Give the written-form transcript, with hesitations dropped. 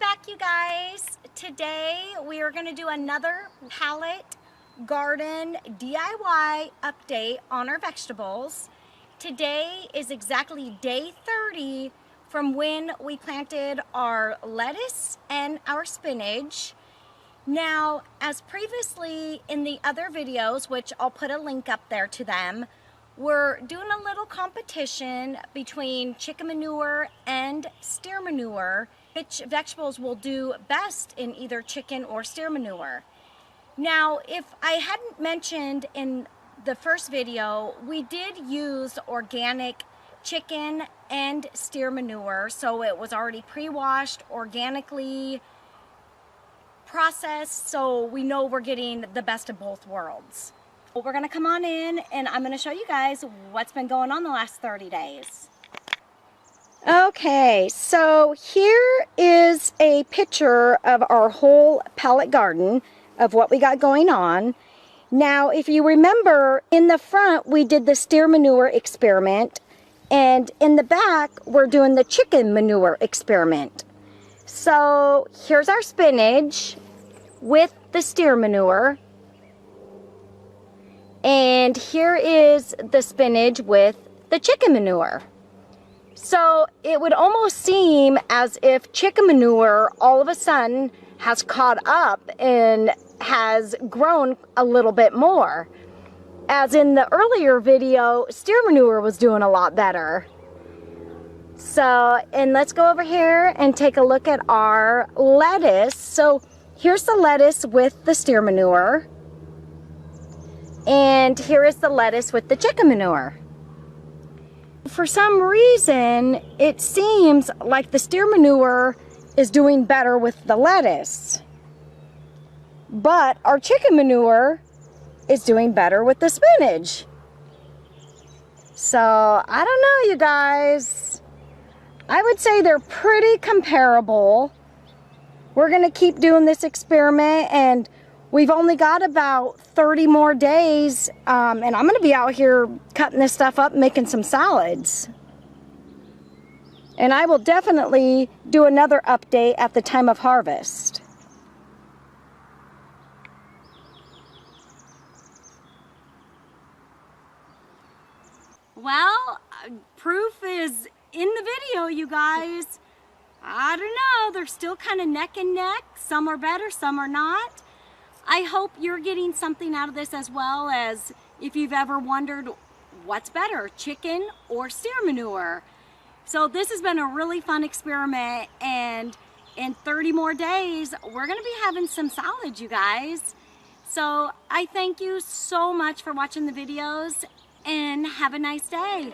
back, you guys. Today we are going to do another Pallet garden DIY update on our vegetables. Today is exactly day 30 from when we planted our lettuce and our spinach. Now, as previously in the other videos, which I'll put a link up there to them, we're doing a little competition between chicken manure and steer manure, which vegetables will do best in either chicken or steer manure. Now, if I hadn't mentioned in the first video, we did use organic chicken and steer manure, so it was already pre-washed, organically processed, so we know we're getting the best of both worlds. We're gonna come on in and I'm gonna show you guys what's been going on the last 30 days. Okay, so here is a picture of our whole pallet garden of what we got going on. Now, if you remember, in the front we did the steer manure experiment, and in the back we're doing the chicken manure experiment. So here's our spinach with the steer manure. And here is the spinach with the chicken manure. So it would almost seem as if chicken manure all of a sudden has caught up and has grown a little bit more. As in the earlier video, steer manure was doing a lot better. So, and let's go over here and take a look at our lettuce. So here's the lettuce with the steer manure. And here is the lettuce with the chicken manure. For some reason, it seems like the steer manure is doing better with the lettuce. But our chicken manure is doing better with the spinach. So, I don't know, you guys. I would say they're pretty comparable. We're going to keep doing this experiment, and we've only got about 30 more days, and I'm going to be out here cutting this stuff up, making some salads. And I will definitely do another update at the time of harvest. Well, proof is in the video, you guys. I don't know, they're still kind of neck and neck. Some are better, some are not. I hope you're getting something out of this, as well as if you've ever wondered what's better, chicken or steer manure. So this has been a really fun experiment, and in 30 more days, we're gonna be having some salads, you guys. So I thank you so much for watching the videos, and have a nice day.